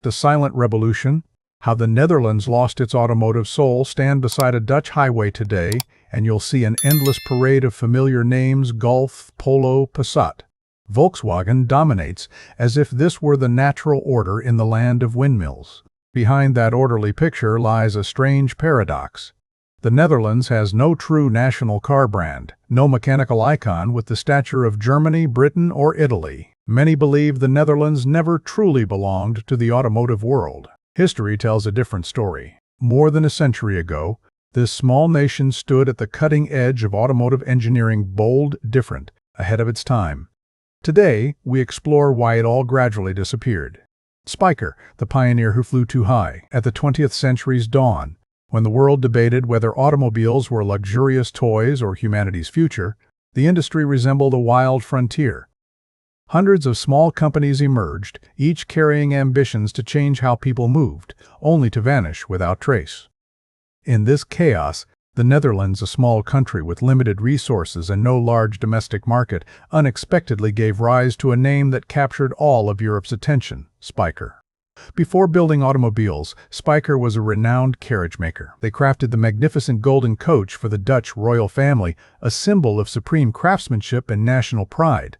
The Silent Revolution, how the Netherlands lost its automotive soul. Stand beside a Dutch highway today, and you'll see an endless parade of familiar names: Golf, Polo, Passat. Volkswagen dominates, as if this were the natural order in the land of windmills. Behind that orderly picture lies a strange paradox. The Netherlands has no true national car brand, no mechanical icon with the stature of Germany, Britain, or Italy. Many believe the Netherlands never truly belonged to the automotive world. History tells a different story. More than a century ago, this small nation stood at the cutting edge of automotive engineering, bold, different, ahead of its time. Today, we explore why it all gradually disappeared. Spyker, the pioneer who flew too high. At the 20th century's dawn, when the world debated whether automobiles were luxurious toys or humanity's future, the industry resembled a wild frontier. Hundreds of small companies emerged, each carrying ambitions to change how people moved, only to vanish without trace. In this chaos, the Netherlands, a small country with limited resources and no large domestic market, unexpectedly gave rise to a name that captured all of Europe's attention: Spyker. Before building automobiles, Spyker was a renowned carriage maker. They crafted the magnificent golden coach for the Dutch royal family, a symbol of supreme craftsmanship and national pride.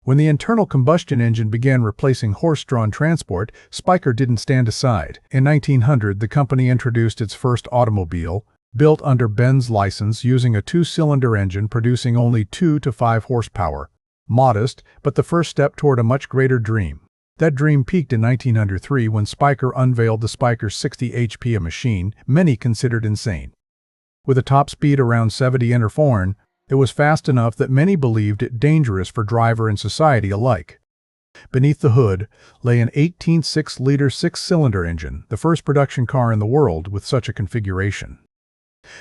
When the internal combustion engine began replacing horse-drawn transport, Spyker didn't stand aside. In 1900, the company introduced its first automobile, built under Benz license, using a two-cylinder engine producing only 2 to 5 horsepower. Modest, but the first step toward a much greater dream. That dream peaked in 1903 when Spyker unveiled the Spyker 60 HP, a machine many considered insane. With a top speed around 70 in/4, it was fast enough that many believed it dangerous for driver and society alike. Beneath the hood lay an 18 6-liter six-cylinder engine, the first production car in the world with such a configuration.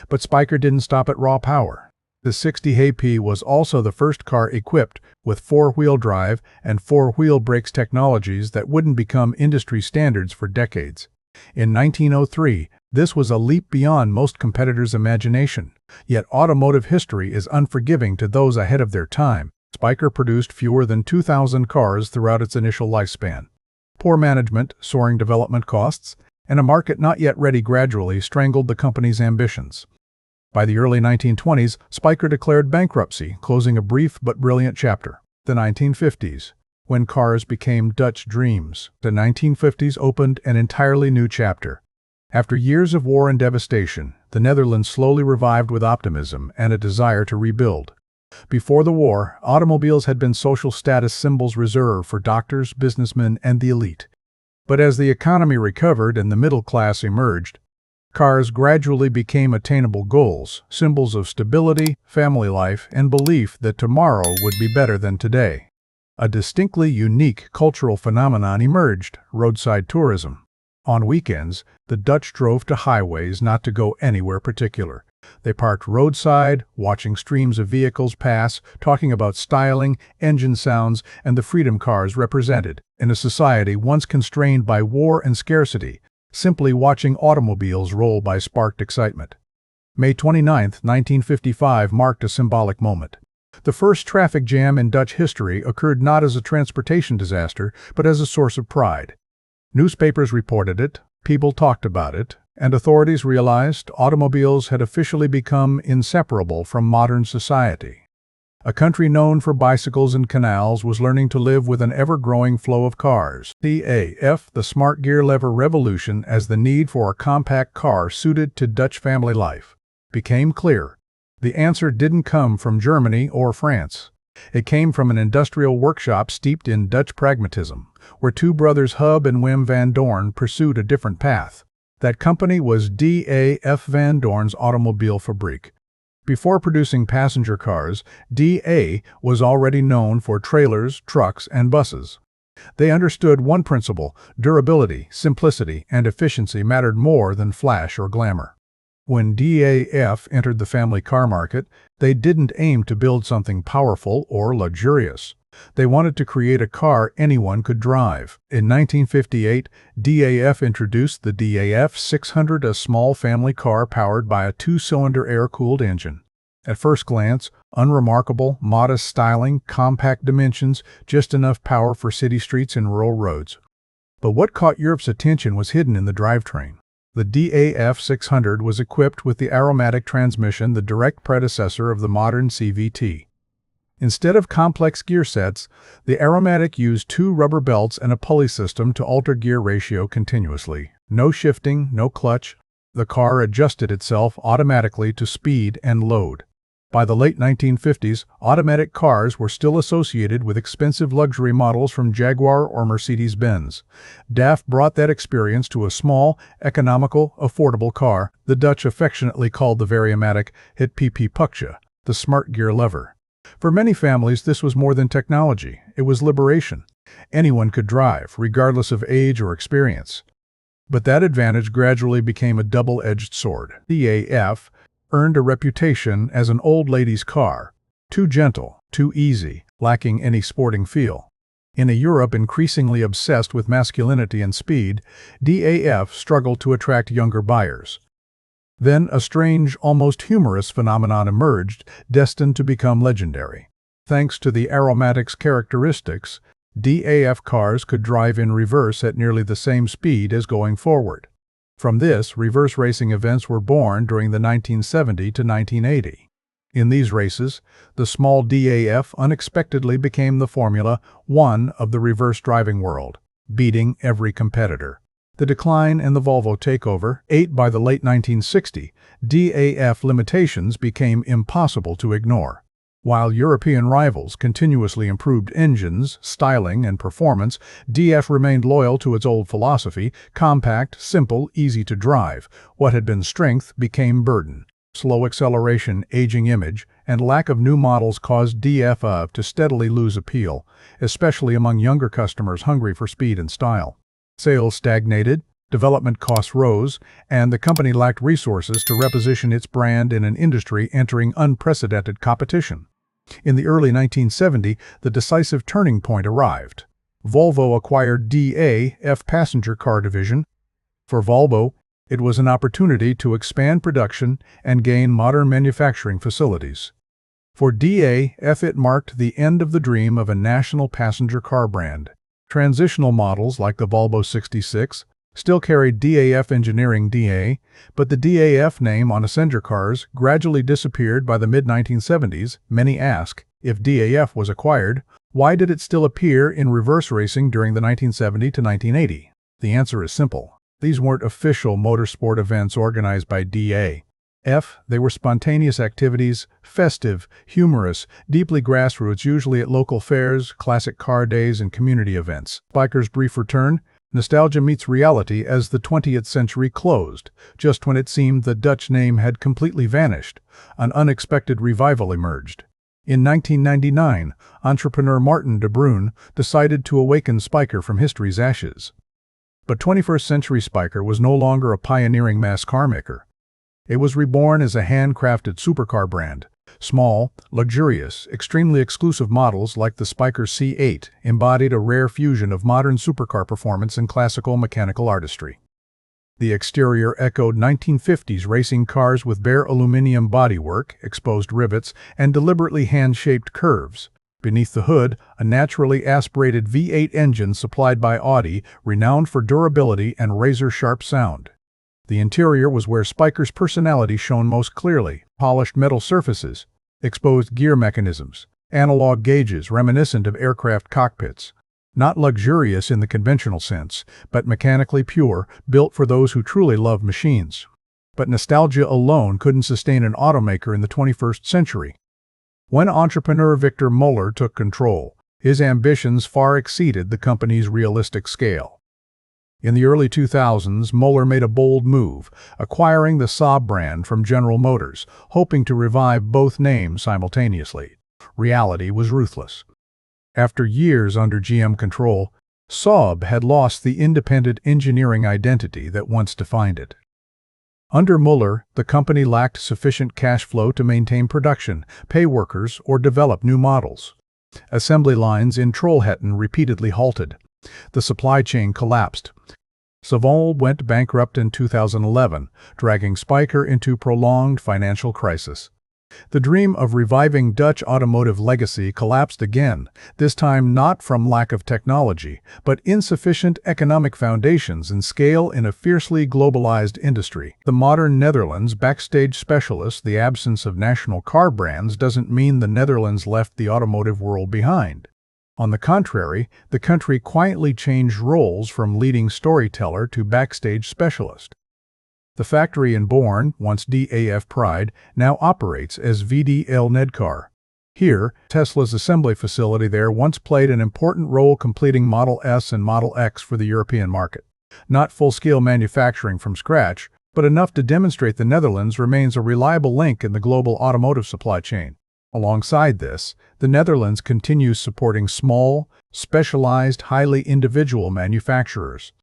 But Spyker didn't stop at raw power. The 60 HP was also the first car equipped with four-wheel drive and four-wheel brakes, technologies that wouldn't become industry standards for decades. In 1903, this was a leap beyond most competitors' imagination. Yet automotive history is unforgiving to those ahead of their time. Spyker produced fewer than 2,000 cars throughout its initial lifespan. Poor management, soaring development costs, and a market not yet ready gradually strangled the company's ambitions. By the early 1920s, Spyker declared bankruptcy, closing a brief but brilliant chapter. The 1950s, when cars became Dutch dreams. The 1950s opened an entirely new chapter. After years of war and devastation, the Netherlands slowly revived with optimism and a desire to rebuild. Before the war, automobiles had been social status symbols reserved for doctors, businessmen, and the elite. But as the economy recovered and the middle class emerged, cars gradually became attainable goals, symbols of stability, family life, and belief that tomorrow would be better than today. A distinctly unique cultural phenomenon emerged: roadside tourism. On weekends, the Dutch drove to highways not to go anywhere particular. They parked roadside, watching streams of vehicles pass, talking about styling, engine sounds, and the freedom cars represented. In a society once constrained by war and scarcity, simply watching automobiles roll by sparked excitement. May 29, 1955 marked a symbolic moment. The first traffic jam in Dutch history occurred not as a transportation disaster, but as a source of pride. Newspapers reported it, people talked about it, and authorities realized automobiles had officially become inseparable from modern society. A country known for bicycles and canals was learning to live with an ever-growing flow of cars. DAF, the smart gear lever revolution, as the need for a compact car suited to Dutch family life, became clear. The answer didn't come from Germany or France. It came from an industrial workshop steeped in Dutch pragmatism, where two brothers, Hub and Wim van Doorn, pursued a different path. That company was DAF Van Doorn's Automobile Fabriek. Before producing passenger cars, DA was already known for trailers, trucks, and buses. They understood one principle: durability, simplicity, and efficiency mattered more than flash or glamour. When DAF entered the family car market, they didn't aim to build something powerful or luxurious. They wanted to create a car anyone could drive. In 1958, DAF introduced the DAF 600, a small family car powered by a two-cylinder air-cooled engine. At first glance, unremarkable, modest styling, compact dimensions, just enough power for city streets and rural roads. But what caught Europe's attention was hidden in the drivetrain. The DAF 600 was equipped with the aromatic transmission, the direct predecessor of the modern CVT. Instead of complex gear sets, the aromatic used 2 rubber belts and a pulley system to alter gear ratio continuously. No shifting, no clutch. The car adjusted itself automatically to speed and load. By the late 1950s, automatic cars were still associated with expensive luxury models from Jaguar or Mercedes-Benz. DAF brought that experience to a small, economical, affordable car. The Dutch affectionately called the variomatic het PP puckje, the smart gear lever. For many families, this was more than technology. It was liberation. Anyone could drive, regardless of age or experience. But that advantage gradually became a double-edged sword. DAF earned a reputation as an old lady's car, too gentle, too easy, lacking any sporting feel. In a Europe increasingly obsessed with masculinity and speed, DAF struggled to attract younger buyers. Then a strange, almost humorous phenomenon emerged, destined to become legendary. Thanks to the aromatic's characteristics, DAF cars could drive in reverse at nearly the same speed as going forward. From this, reverse racing events were born during the 1970 to 1980. In these races, the small DAF unexpectedly became the Formula One of the reverse driving world, beating every competitor. The decline and the Volvo takeover, by the late 1960s, DAF limitations became impossible to ignore. While European rivals continuously improved engines, styling, and performance, DAF remained loyal to its old philosophy: compact, simple, easy to drive. What had been strength became burden. Slow acceleration, aging image, and lack of new models caused DAF to steadily lose appeal, especially among younger customers hungry for speed and style. Sales stagnated, development costs rose, and the company lacked resources to reposition its brand in an industry entering unprecedented competition. In the early 1970s, the decisive turning point arrived. Volvo acquired DAF passenger car division. For Volvo, it was an opportunity to expand production and gain modern manufacturing facilities. For DAF, it marked the end of the dream of a national passenger car brand. Transitional models like the Volvo 66 still carried DAF engineering DA, but the DAF name on passenger cars gradually disappeared by the mid-1970s. Many ask, if DAF was acquired, why did it still appear in reverse racing during the 1970 to 1980? The answer is simple. These weren't official motorsport events organized by DAF. They were spontaneous activities, festive, humorous, deeply grassroots, usually at local fairs, classic car days, and community events. Spyker's brief return. Nostalgia meets reality as the 20th century closed. Just when it seemed the Dutch name had completely vanished, an unexpected revival emerged. In 1999, entrepreneur Martin de Bruin decided to awaken Spyker from history's ashes. But 21st century Spyker was no longer a pioneering mass car maker. It was reborn as a handcrafted supercar brand. Small, luxurious, extremely exclusive models like the Spyker C8 embodied a rare fusion of modern supercar performance and classical mechanical artistry. The exterior echoed 1950s racing cars with bare aluminum bodywork, exposed rivets, and deliberately hand-shaped curves. Beneath the hood, a naturally aspirated V8 engine supplied by Audi, renowned for durability and razor-sharp sound. The interior was where Spyker's personality shone most clearly: polished metal surfaces, exposed gear mechanisms, analog gauges reminiscent of aircraft cockpits. Not luxurious in the conventional sense, but mechanically pure, built for those who truly love machines. But nostalgia alone couldn't sustain an automaker in the 21st century. When entrepreneur Victor Muller took control, his ambitions far exceeded the company's realistic scale. In the early 2000s, Muller made a bold move, acquiring the Saab brand from General Motors, hoping to revive both names simultaneously. Reality was ruthless. After years under GM control, Saab had lost the independent engineering identity that once defined it. Under Muller, the company lacked sufficient cash flow to maintain production, pay workers, or develop new models. Assembly lines in Trollhättan repeatedly halted. The supply chain collapsed. Saab went bankrupt in 2011, dragging Spyker into prolonged financial crisis. The dream of reviving Dutch automotive legacy collapsed again, this time not from lack of technology, but insufficient economic foundations and scale in a fiercely globalized industry. The modern Netherlands backstage specialist, the absence of national car brands doesn't mean the Netherlands left the automotive world behind. On the contrary, the country quietly changed roles from leading storyteller to backstage specialist. The factory in Born, once DAF Pride, now operates as VDL Nedcar. Here, Tesla's assembly facility there once played an important role completing Model S and Model X for the European market. Not full-scale manufacturing from scratch, but enough to demonstrate the Netherlands remains a reliable link in the global automotive supply chain. Alongside this, the Netherlands continues supporting small, specialized, highly individual manufacturers.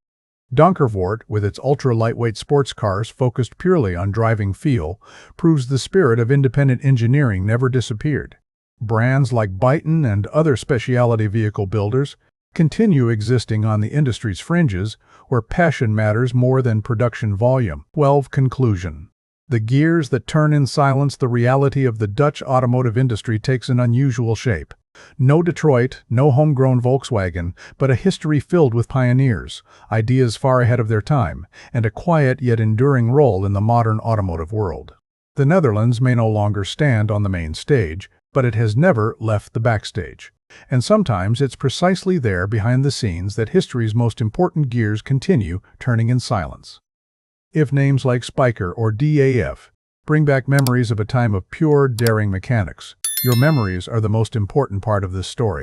Donkervoort, with its ultra-lightweight sports cars focused purely on driving feel, proves the spirit of independent engineering never disappeared. Brands like Byton and other specialty vehicle builders continue existing on the industry's fringes, where passion matters more than production volume. 12. Conclusion. The gears that turn in silence. The reality of the Dutch automotive industry takes an unusual shape. No Detroit, no homegrown Volkswagen, but a history filled with pioneers, ideas far ahead of their time, and a quiet yet enduring role in the modern automotive world. The Netherlands may no longer stand on the main stage, but it has never left the backstage. And sometimes it's precisely there behind the scenes that history's most important gears continue turning in silence. If names like Spyker or DAF bring back memories of a time of pure, daring mechanics, your memories are the most important part of this story.